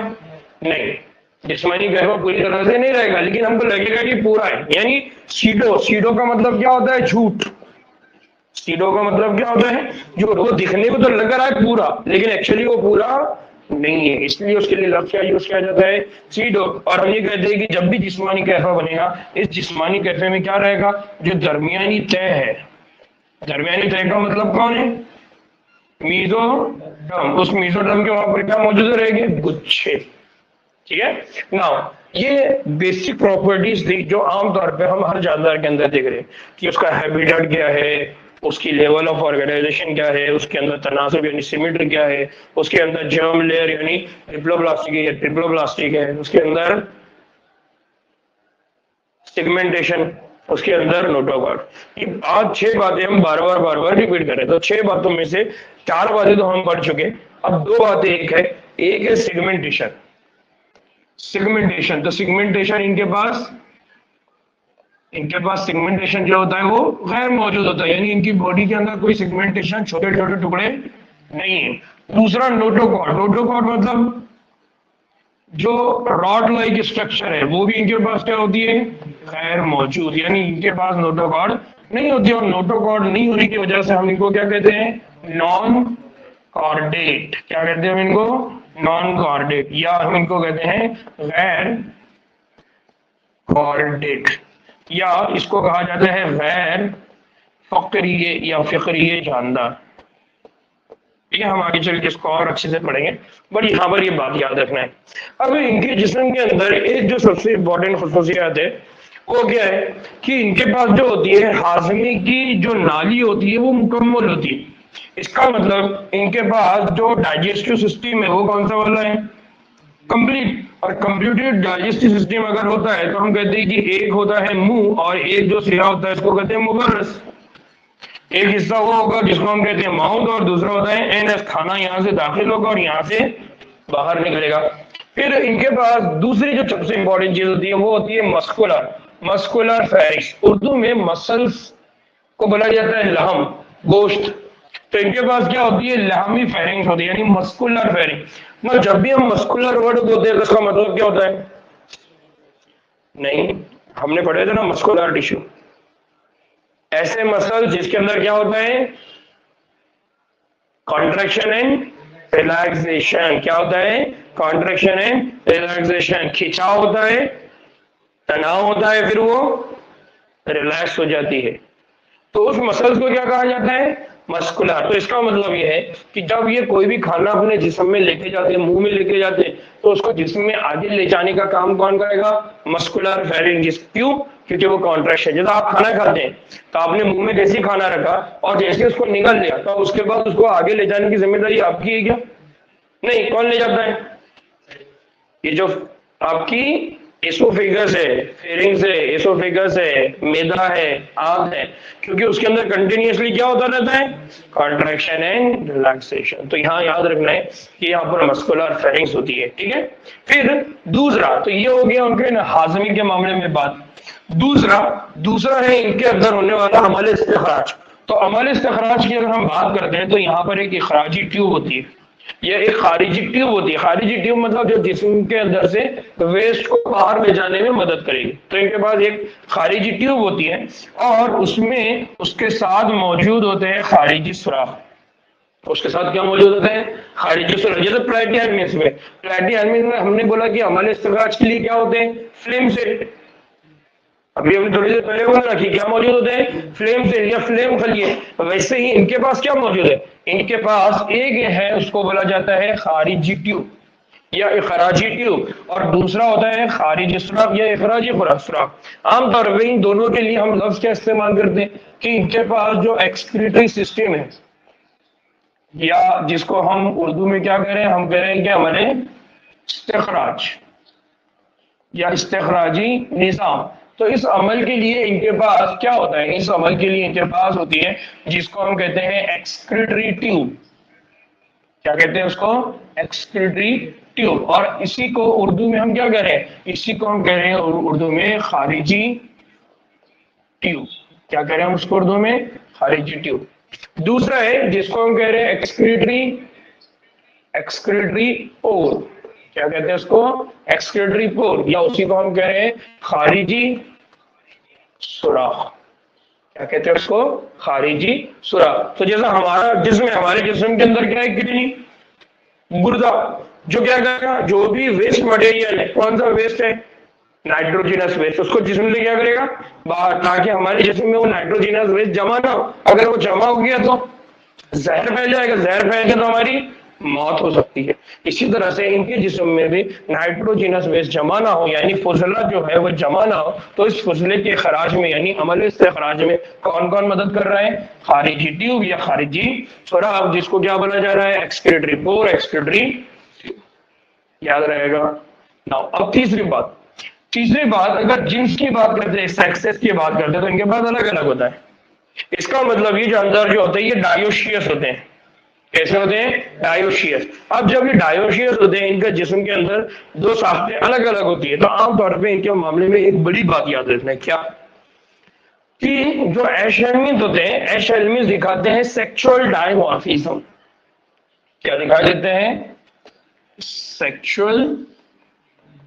नहीं, जिस्मानी कहफा पूरी तरह से नहीं रहेगा, लेकिन हमको लगेगा कि पूरा है। यानी सीडो, सीडो का मतलब क्या होता है? झूठ। सीडो का मतलब क्या होता है? जो वो दिखने को तो लग रहा है पूरा, लेकिन एक्चुअली वो पूरा नहीं है, इसलिए उसके लिए लफ्ज क्या यूज किया जाता है? सीडो। और हम ये कहते हैं कि जब भी जिस्मानी कैफा बनेगा, इस जिस्मानी कैफे में क्या रहेगा? जो दरमियानी तय है। दरमियानी तय का मतलब कौन है? मीजोडर्म। उस मीजोडर्म के वहां पर क्या मौजूद रहेंगे? गुच्छे। ठीक है ना? ये बेसिक प्रॉपर्टीज थी जो आमतौर पे हम हर जानवर के अंदर देख रहे हैं कि उसका हैबिटेट क्या है, उसकी लेवल ऑफ ऑर्गेनाइजेशन क्या है, उसके अंदर तनासुब यानी सिमेट्री क्या है, उसके अंदर जर्म लेयर यानी ट्रिप्लोब्लास्टिक है या ट्रिप्लोब्लास्टिक है, उसके अंदर सेगमेंटेशन, उसके अंदर नोटोकॉर्ड। ये आज 6 बातें हम बार बार रिपीट करें तो 6 बातों में से 4 बातें तो हम पढ़ चुके। अब 2 बातें एक है सेगमेंटेशन। सेगमेंटेशन, तो सेगमेंटेशन इनके पास सेगमेंटेशन जो होता है वो गैर मौजूद होता है, यानी इनकी बॉडी के अंदर कोई सेगमेंटेशन, छोटे छोटे टुकड़े नहीं है। दूसरा नोटोकॉर्ड। नोटोकॉर्ड मतलब जो रॉड लाइक स्ट्रक्चर है वो भी इनके पास क्या होती है? गैर मौजूद, यानी इनके पास नोटोकॉर्ड नहीं होती। और नोटोकॉर्ड नहीं होने की वजह से हम इनको क्या कहते हैं? Non chordate. क्या कहते हैं हम इनको? नॉन कॉर्डेट, या हम इनको कहते हैं गैर कॉर्डेट, या इसको कहा जाता है गैर फकरिये या फिक्रिये जानदार। ठीक है, हम आगे चल के इसको और अच्छे से पढ़ेंगे, बट यहाँ पर ये बात याद रखना है। अब इनके जिस्म के अंदर एक जो सबसे इम्पोर्टेंट खुसूसियत है वो क्या है कि इनके पास जो होती है हाजमे की जो नाली होती है वो मुकम्मल होती है। इसका मतलब इनके पास जो डाइजेस्टिव सिस्टम है वो कौन सा वाला है, कंप्लीट। और कंप्लीटेड डाइजेस्टिव सिस्टम अगर होता है तो हम कहते हैं कि एक होता है मुंह और एक जो सिरा होता है इसको कहते हैं मुबर्रस। एक हिस्सा वो होगा जिसको हम कहते हैं माउथ और दूसरा होता है एनस, खाना यहाँ से दाखिल होगा और यहाँ से बाहर निकलेगा। फिर इनके पास दूसरी जो सबसे इंपॉर्टेंट चीज होती है वो होती है मस्कुलर फेरिंक्स। उर्दू में मसल्स को बोला जाता है लहम, गोश्त। तो इनके पास क्या होती है, लहमी फेरिंग्स होती है, यानी मस्कुलर फेरिंग्स। ना जब भी हम मस्कुलर वर्ड बोलते हैं तो इसका मतलब क्या होता है, नहीं हमने पढ़े थे ना मस्कुलर टिश्यू, ऐसे मसल जिसके अंदर क्या होता है कॉन्ट्रैक्शन एंड रिलैक्सेशन। क्या होता है, कॉन्ट्रैक्शन एंड रिलैक्सेशन। खिंचाव होता है, तनाव होता है, फिर वो रिलैक्स हो जाती है। तो उस मसल्स को क्या कहा जाता है, मस्कुलर। तो इसका मतलब ये है कि जब ये कोई भी खाना अपने जिस्म में लेके जाते हैं, मुंह में लेके जाते हैं, तो उसको जिस्म में आगे ले जाने का काम कौन करेगा, मस्कुलर फेरिंजिस। क्यों, क्योंकि वो कॉन्ट्रैक्शन। जैसे आप खाना खाते हैं तो आपने मुंह में जैसे खाना रखा और जैसे उसको निगल लिया तो उसके बाद उसको आगे ले जाने की जिम्मेदारी आपकी है क्या, नहीं, कौन ले जाता है, ये जो आपकी एसोफेगस है, फेरिंग्स है, एसोफेगस है, मैदा है, आंत है, क्योंकि उसके अंदर कंटिन्यूअसली क्या होता रहता है, कॉन्ट्रैक्शन एंड रिलैक्सेशन। तो यहाँ याद रखना है कि यहाँ पर मस्कुलर फेरिंग्स होती है। ठीक है, फिर दूसरा, तो ये हो गया उनके हाजमे के मामले में बात। दूसरा है इनके अंदर होने वाला अमल इस्तिखराज। तो अमल इस्तिखराज की अगर हम बात करते हैं तो यहाँ पर एक इखराजी ट्यूब होती है, यह एक खारिजी ट्यूब होती है। खारिजी ट्यूब मतलब जो जिस्म के अंदर से वेस्ट को बाहर ले जाने में मदद करेगी। तो इनके पास एक खारिजी ट्यूब होती है और उसमें उसके साथ मौजूद होते हैं खारिजी सुराख। उसके साथ क्या मौजूद होते हैं, खारिजी सुराख। जैसे प्लेटिहेलमिन्थ में हमने बोला कि अमल इस्तिखराज के लिए क्या होते हैं, फ्लेम से। अभी हमने थोड़ी देर पहले बोला कि क्या मौजूद होते हैं, फ्लेम से या फ्लेम खलिए। वैसे ही इनके पास क्या मौजूद है, इनके पास एक है उसको बोला जाता है खारिजी ट्यूब या इखराजी ट्यूब, और दूसरा होता है खारिजी सुराख या इखराजी सुराख। आमतौर पर इन दोनों के लिए हम लफ्ज क्या इस्तेमाल करते हैं कि इनके पास जो एक्सक्रीटरी सिस्टम है, या जिसको हम उर्दू में क्या कह रहे हैं, हम कह रहे हैं कि हमारे इस्तिखराज या इस्तिखराजी निजाम। तो इस अमल के लिए इनके पास क्या होता है, इस अमल के लिए इनके पास होती है जिसको हम कहते हैं एक्सक्रीटरी ट्यूब। क्या कहते हैं उसको, एक्सक्रीटरी ट्यूब। और इसी को उर्दू में हम क्या कह रहे हैं, इसी को हम कह रहे हैं उर्दू में खारिजी ट्यूब। क्या कह रहे हैं उसको उर्दू में, खारिजी ट्यूब। दूसरा है जिसको हम कह रहे हैं एक्सक्रीटरी पोर। क्या कहते हैं उसको, एक्सक्रीटरी पोर, या उसी को हम कह रहे हैं खारिजी सुराख। क्या कहते हैं उसको, खारिजी सुराख। तो जैसा हमारा जिस्म है, हमारे जिस्म के अंदर क्या है, किडनी, गुर्दा, जो क्या करेगा, जो भी वेस्ट मटेरियल है, कौन सा वेस्ट है, नाइट्रोजिनस वेस्ट, उसको जिस्म में क्या करेगा बाहर, ताकि हमारे जिस्म में वो नाइट्रोजिनस वेस्ट जमा ना हो। अगर वो जमा हो गया तो जहर फैल जाएगा, जहर फैल गया तो हमारी मौत हो सकती है। इसी तरह से इनके जिस्म में भी नाइट्रोजिनस वेस्ट जमा ना हो, यानी फजला जो है वो जमा ना हो, तो इस फजले के खराज में यानी अमल इस्तिखराज में कौन कौन मदद कर रहा है, खारिजी ट्यूब या खारिजी सुराख, जिसको क्या बोला जा रहा है, एक्सक्रीटरी पोर, एक्सक्रीटरी, याद रहेगा। नाउ अब तीसरी बात, अगर जिन्स की बात करते हैं, सेक्सेस की बात करते हैं, तो इनके पास अलग अलग होता है। इसका मतलब ये जानदार जो होते हैं ये डायोशियस होते हैं। कैसे होते हैं, डायोशियस। अब जब ये डायोशियस होते हैं, इनका जिस्म के अंदर दो साख्तें अलग अलग होती है। तो आमतौर पे इनके मामले में एक बड़ी बात याद रखना है, क्या कि जो एशेल्मिन्थ होते हैं, एशेल्मिन्थ दिखाते हैं सेक्सुअल डायमॉर्फिज्म। क्या दिखा देते हैं, सेक्सुअल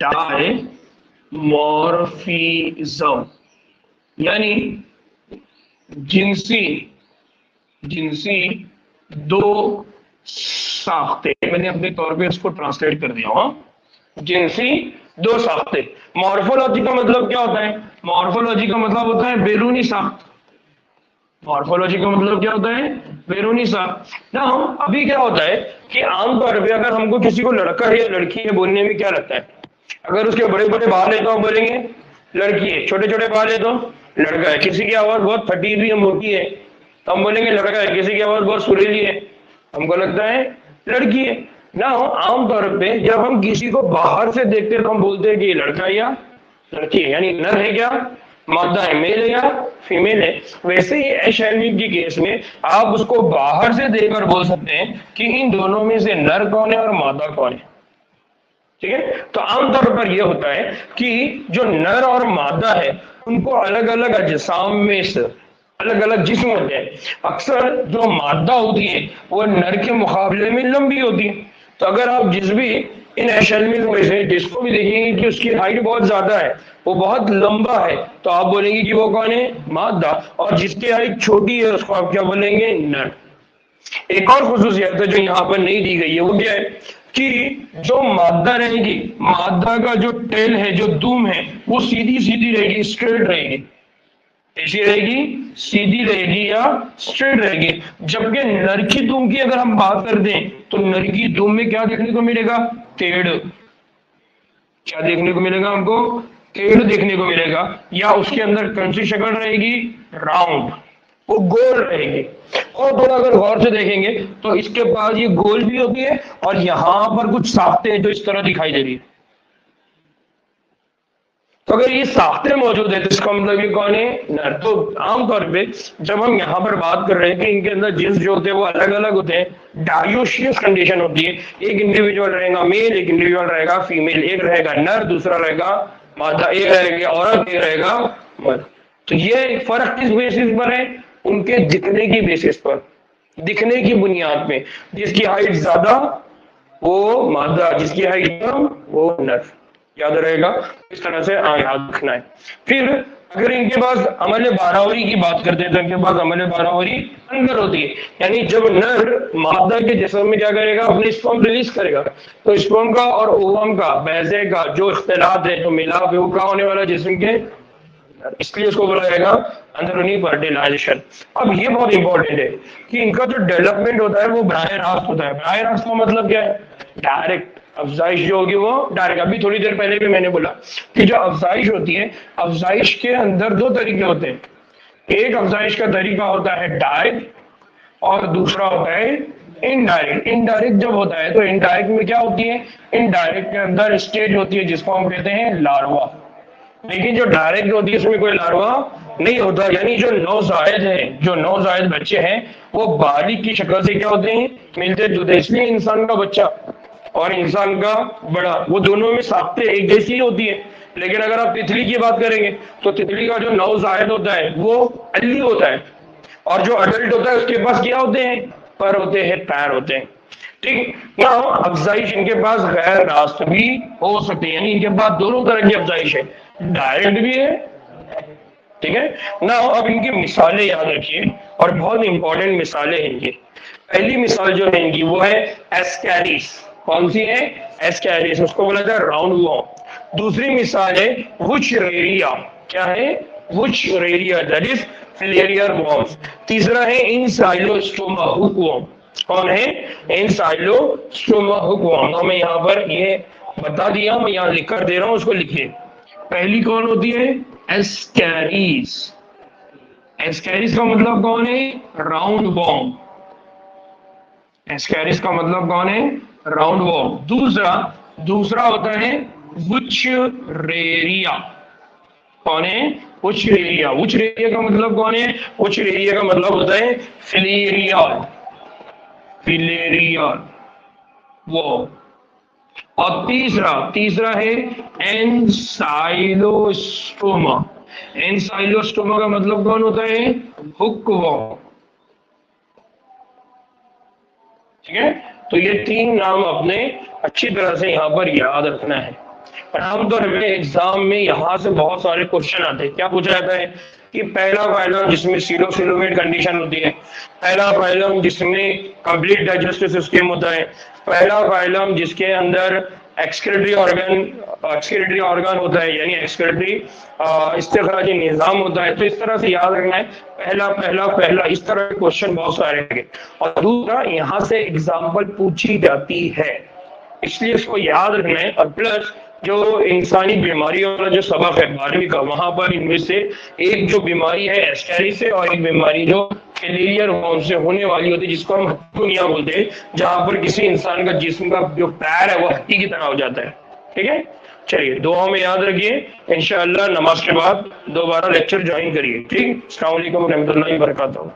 डायमॉर्फिज्म, यानी जिनसी दो साख्ते। मैंने अपने तौर पे इसको ट्रांसलेट कर दिया हूं, जिनसी दो साख्ते। मॉर्फोलॉजी का मतलब क्या होता है, मॉर्फोलॉजी का मतलब होता है बैरूनी साख्त, मॉर्फोलॉजी का मतलब क्या होता है? वेरोनिसा। ना अभी क्या होता है कि आमतौर पे अगर हमको किसी को लड़का है या लड़की है बोलने में क्या लगता है? अगर उसके बड़े बड़े बाल है तो हम बोलेंगे लड़की है, छोटे छोटे बाल है तो लड़का है। किसी की आवाज बहुत फटी हुई है, मोटी है, तो हम बोलेंगे लड़का है। किसी की आवाज बहुत सुरीली है, हमको लगता है लड़की है। ना आमतौर पे जब हम किसी को बाहर से देखते हैं तो हम बोलते हैं कि ये लड़का है या लड़की है, यानी नर है क्या मादा है, मेल है या फीमेल है। वैसे ही एशेल्विक के केस में आप उसको बाहर से देखकर बोल सकते हैं कि इन दोनों में से नर कौन है और मादा कौन है। ठीक है, तो आमतौर पर यह होता है कि जो नर और मादा है उनको अलग अलग अजसाम में से अलग अलग जिस्म होते हैं। अक्सर जो मादा होती है वो नर के मुकाबले में लंबी होती है। तो अगर आप जिस भी इन एशेल्विक में से जिसको भी देखेंगे कि उसकी हाइट बहुत ज्यादा है, वो बहुत लंबा है, तो आप बोलेंगे कि वो कौन है? मादा। और जिसकी हाइट छोटी है उसको आप क्या बोलेंगे? नर। एक और खुसूसियत है जो यहाँ पर नहीं दी गई है, वो क्या है कि जो मादा रहेगी, मादा का जो टेल है, जो दुम है, वो सीधी सीधी रहेगी, स्ट्रेट रहेगी। ऐसी रहेगी, सीधी रहेगी या स्ट्रेट रहेगी। जबकि नर की दुम की अगर हम बात कर दें तो नर की दुम में क्या देखने को मिलेगा? टेढ़। क्या देखने को मिलेगा हमको? टेढ़ देखने को मिलेगा। या उसके अंदर कौन सी शक्ल रहेगी? राउंड, वो गोल रहेगी। और थोड़ा अगर गौर से देखेंगे तो इसके पास ये गोल भी होती है और यहाँ पर कुछ साख्ते हैं जो इस तरह दिखाई दे रही है। तो अगर ये साख्ते मौजूद है तो इसका मतलब ये कौन है? नर। तो आमतौर पे जब हम यहाँ पर बात कर रहे हैं कि इनके अंदर जिन्स जो होते हैं वो अलग अलग होते हैं, डायोशियस कंडीशन होती है। एक इंडिविजुअल रहेगा मेल, एक इंडिविजुअल रहेगा फीमेल, एक रहेगा नर, दूसरा रहेगा मादा, एक रहेगा औरत, एक रहेगा मर्द। तो ये फर्क किस बेसिस पर है? उनके दिखने की बेसिस पर, दिखने की बुनियाद पे। जिसकी हाइट ज्यादा वो मादा, जिसकी हाइट कम वो नर। याद रहेगा, इस तरह से याद रखना है। फिर अगर इनके पास अमल बारावरी की बात करते हैं तो इनके पास अमल बारावरी अंदर होती है। यानी जब नर मादा के जिस्म में क्या करेगा? अपनी स्पर्म रिलीज करेगा। तो स्पर्म का और ओवम का, बैजे का जो इख्तिलात है, जो मिलाप है, वो क्या होने वाला जिस्म के, इसलिए उसको बोला जाएगा अंदरूनी फर्टिलाइजेशन। अब ये बहुत इंपॉर्टेंट है कि इनका जो डेवलपमेंट होता है वो बराह रास्त होता है। बराह रास्त का मतलब क्या है? डायरेक्ट अफजाइश जो होगी वो डायरेक्ट। अभी थोड़ी देर पहले भी मैंने बोला कि जो अफजाइश होती है, अफजाइश के अंदर दो तरीके होते हैं। एक अफजाइश का तरीका होता है डायरेक्ट और दूसरा होता है इनडायरेक्ट। इनडायरेक्ट जब होता है तो इनडायरेक्ट में क्या होती है? इनडायरेक्ट के अंदर स्टेज होती है जिसको हम कहते हैं लार्वा। लेकिन जो डायरेक्ट होती है उसमें कोई लार्वा नहीं होता। यानी जो नौजायद है, जो नौजायद बच्चे हैं वो बालिग की शक्ल से क्या होते हैं? मिलते जुलते। इसलिए इंसान का बच्चा और इंसान का बड़ा, वो दोनों में साख्ते एक जैसी होती है। लेकिन अगर आप तितली की बात करेंगे तो तितली का जो नौजायद होता है वो अल्ली होता है, और जो अडल्ट होता है उसके पास क्या होते हैं? पर होते हैं, पैर होते हैं। ठीक ना, अफजाइश इनके पास गैर रास्त भी हो सकती है। यानी इनके पास दोनों तरह की अफजाइश है, डायरेक्ट भी है। ठीक है ना। अब इनकी मिसालें याद रखिए, और बहुत इंपॉर्टेंट मिसालें हैं इनकी। पहली मिसाल जो है इनकी वो है एस्कैरिस। कौन सी है? एस्कैरिस, उसको बोला जाता है राउंड वॉर्म। दूसरी मिसाल है वुचरेरिया। क्या है? Wuchereria, that is filarial worms. तीसरा है इनसाइलोस्टोमा हुकवॉर्म। कौन है? इनसाइलोस्टोमा हुकवॉर्म। तो मैं यहाँ पर ये बता दिया, मैं यहाँ लिख कर दे रहा हूँ, उसको लिखिए। पहली कौन होती है? एस्कैरिस। एस्कैरिस का मतलब कौन है? Round warm. एस्कैरिस का मतलब कौन है? Round warm. दूसरा होता है वुचरेरिया। कौन है? वुचरेरिया। वुचरेरिया का मतलब कौन है? वुचरेरिया का मतलब होता है फिलेरियल। फिलेरियल वो। और तीसरा है एनसाइलोस्टोमा। एनसाइलोस्टोमा का मतलब कौन होता है? हुकवॉर्म। ठीक है, तो ये तीन नाम अपने अच्छी तरह से यहाँ पर याद रखना है। और आमतौर पर एग्जाम में यहाँ से बहुत सारे क्वेश्चन आते हैं। क्या पूछा जाता है कि पहला फाइलम जिसमें सीलोसिलोमेट कंडीशन होती है, पहला फाइलम जिसमें कंप्लीट डाइजेस्टिव सिस्टम होता है, पहला फाइलम जिसके अंदर एक्सक्रीटरी ऑर्गन होता है, यानी एक्सक्रीटरी इस्तेखराजी निजाम होता है। तो इस तरह से याद रखना है, पहला पहला पहला, इस तरह के क्वेश्चन बहुत सारे हैं। और दूसरा, यहाँ से एग्जाम्पल पूछी जाती है, इसलिए इसको याद रखना है। और प्लस जो इंसानी बीमारियों वाला जो सबक है 12वीं का, वहां पर इनमें से एक जो बीमारी है एस्केरी से, और एक बीमारी जो फिलेरियर वर्म से होने वाली होती है, जिसको हम हत्तुनिया बोलते हैं, जहां पर किसी इंसान का जिस्म का जो पैर है वो हत्ती की तरह हो जाता है। ठीक है, चलिए दुआ में याद रखिए, इंशाअल्लाह नमाज के बाद दोबारा लेक्चर ज्वाइन करिए। ठीक, अस्सलाम वालेकुम रहमतुल्लाहि व बरकातहू।